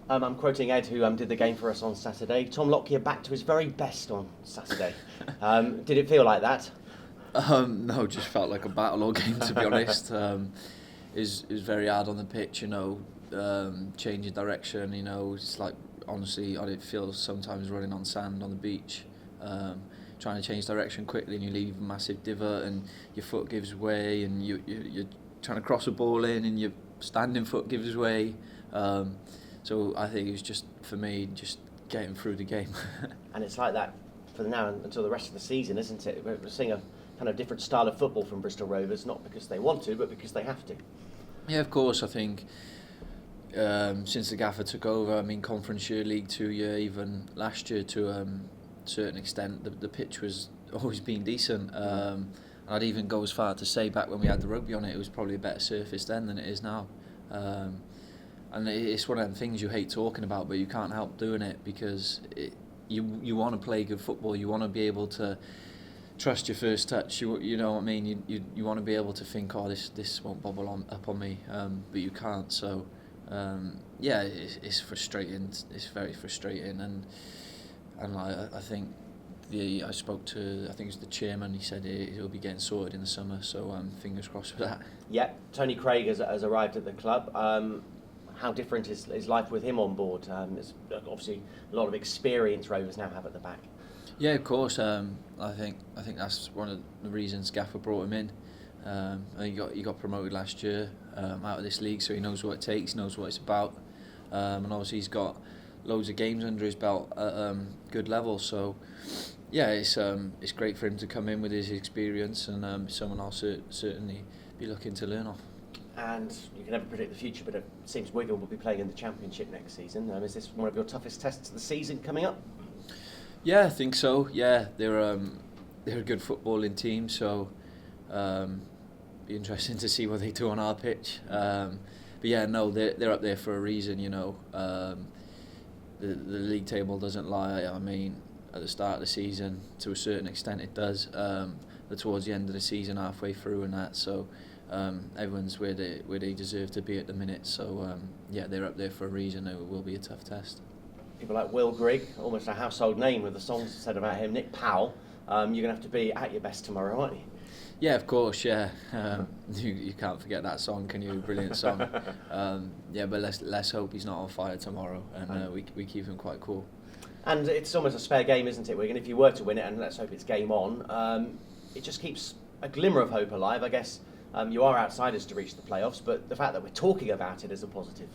I'm quoting Ed, who did the game for us on Saturday. Tom Lockyer back to his very best on Saturday. Did it feel like that? No, just felt like a battle all game, to be honest. It was very hard on the pitch, changing direction, it's like, honestly, I did feel sometimes running on sand on the beach, trying to change direction quickly, and you leave a massive divot and your foot gives way, and you're trying to cross a ball in and your standing foot gives way. So I think it was just, for me, just getting through the game. And it's like that for now until the rest of the season, isn't it? We're seeing a kind of different style of football from Bristol Rovers, not because they want to, but because they have to. Yeah, of course. I think since the gaffer took over, Conference Year, League 2 year, even last year to a certain extent, the pitch was always been decent. I'd even go as far to say back when we had the rugby on it, it was probably a better surface then than it is now. And it's one of them things you hate talking about, but you can't help doing it because you want to play good football. You want to be able to trust your first touch. You know what I mean. You want to be able to think, oh, this won't bubble up on me, but you can't. So yeah, it's frustrating. It's very frustrating, and I think I spoke to, I think it's the chairman. He said he'll be getting sorted in the summer. So fingers crossed for that. Yeah, Tony Craig has arrived at the club. How different is life with him on board? There's obviously a lot of experience Rovers now have at the back. Yeah, of course. I think that's one of the reasons Gaffer brought him in. He got promoted last year out of this league, so he knows what it takes, he knows what it's about, and obviously he's got loads of games under his belt at good level. So yeah, it's great for him to come in with his experience, and someone I'll certainly be looking to learn off. And you can never predict the future, but it seems Wigan will be playing in the Championship next season. Is this one of your toughest tests of the season coming up? Yeah, I think so. Yeah, they're a good footballing team, so be interesting to see what they do on our pitch. But yeah, no, they're up there for a reason. The league table doesn't lie. At the start of the season, to a certain extent, it does. But towards the end of the season, halfway through, and that, so everyone's where they deserve to be at the minute. So yeah, they're up there for a reason. It will be a tough test. People like Will Grigg, almost a household name with the songs said about him. Nick Powell, you're going to have to be at your best tomorrow, aren't you? Yeah, of course, yeah. You can't forget that song, can you? Brilliant song. Yeah, but let's hope he's not on fire tomorrow, and we keep him quite cool. And it's almost a spare game, isn't it, Wigan? If you were to win it, and let's hope it's game on, it just keeps a glimmer of hope alive. I guess you are outsiders to reach the playoffs, but the fact that we're talking about it is a positive.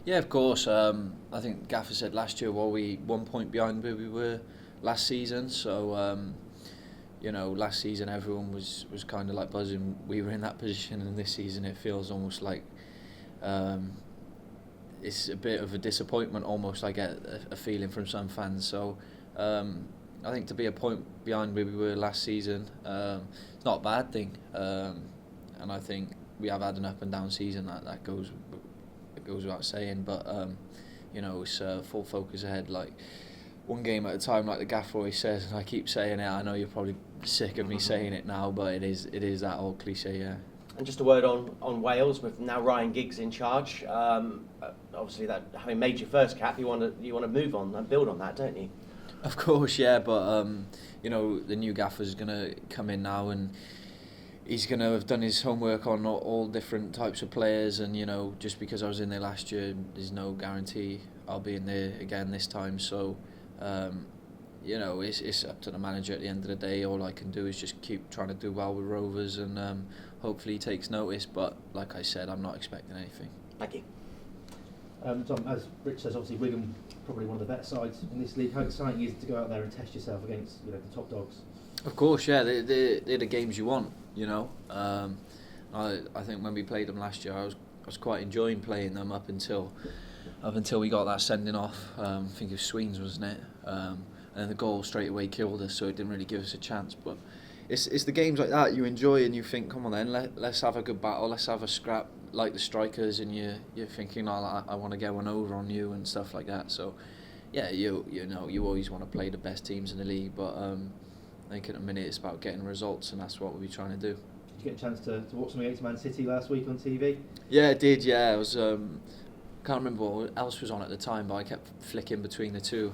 Yeah, of course. I think Gaffer said last year, we 1 point behind where we were last season. So, last season everyone was kind of like buzzing. We were in that position, and this season it feels almost like it's a bit of a disappointment. Almost, I get a feeling from some fans. So, I think to be a point behind where we were last season, it's not a bad thing. And I think we have had an up and down season. That goes without saying, but it's full focus ahead, like one game at a time, like the gaffer always says, and I keep saying it. I know you're probably sick of me saying it now, but it is that old cliche, yeah. And just a word on Wales, with now Ryan Giggs in charge. Obviously, that having made your first cap, you want to move on and build on that, don't you? Of course, yeah, but the new gaffer's going to come in now, and he's going to have done his homework on all different types of players, and just because I was in there last year, there's no guarantee I'll be in there again this time. So it's up to the manager at the end of the day. All I can do is just keep trying to do well with Rovers, and hopefully he takes notice, but like I said, I'm not expecting anything. Thank you. Tom, as Rich says, obviously Wigan probably one of the better sides in this league. How exciting is it to go out there and test yourself against the top dogs? Of course, yeah, they're the games you want. I think when we played them last year, I was quite enjoying playing them up until we got that sending off. I think it was Sweens, wasn't it? And then the goal straight away killed us, so it didn't really give us a chance. But it's the games like that you enjoy, and you think, come on then, let's have a good battle, let's have a scrap like the strikers, and you're thinking, oh, I want to get one over on you and stuff like that. So yeah, you always want to play the best teams in the league, but I think at the minute it's about getting results, and that's what we'll be trying to do. Did you get a chance to watch something against Man City last week on TV? Yeah, I did. Yeah, it was can't remember what else was on at the time, but I kept flicking between the two.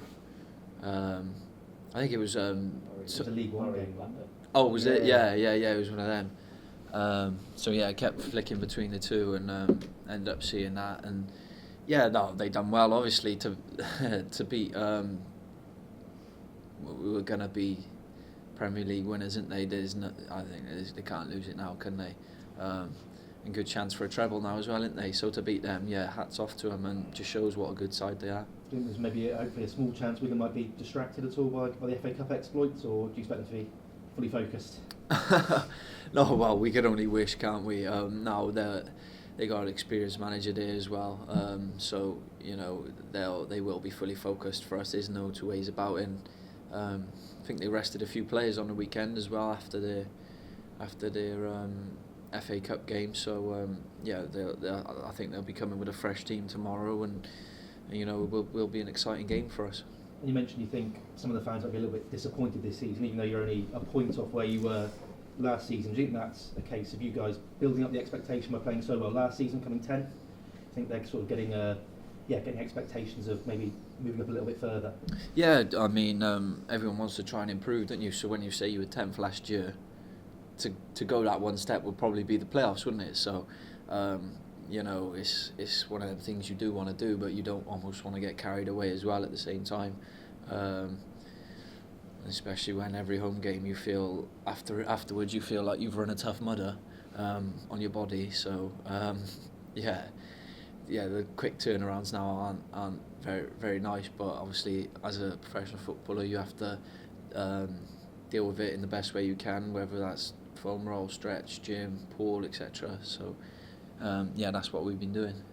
I think it was. It was a League One game. Oh, was it? Yeah. It was one of them. So yeah, I kept flicking between the two and ended up seeing that. And yeah, no, they done well. Obviously, to to beat. We were gonna be Premier League winners, isn't they? I think they can't lose it now, can they? And good chance for a treble now as well, isn't they? So to beat them, yeah, hats off to them, and just shows what a good side they are. Do you think there's maybe hopefully a small chance Wigan might be distracted at all by the FA Cup exploits, or do you expect them to be fully focused? No, well, we could only wish, can't we? Now they got an experienced manager there as well, so you know they will be fully focused. For us, there's no two ways about it. I think they rested a few players on the weekend as well after their FA Cup game. So yeah, I think they'll be coming with a fresh team tomorrow, and you know will be an exciting game for us. And you mentioned you think some of the fans might be a little bit disappointed this season, even though you're only a point off where you were last season. Do you think that's a case of you guys building up the expectation by playing so well last season, coming 10th? I think they're sort of getting expectations of maybe moving up a little bit further. Yeah, I mean, everyone wants to try and improve, don't you? So when you say you were 10th last year, to go that one step would probably be the playoffs, wouldn't it? So, you know, it's one of the things you do want to do, but you don't almost want to get carried away as well at the same time. Especially when every home game you feel afterwards you feel like you've run a Tough Mudder on your body. So yeah, the quick turnarounds now aren't very very nice. But obviously, as a professional footballer, you have to deal with it in the best way you can, whether that's foam roll, stretch, gym, pool, etc. So yeah, that's what we've been doing.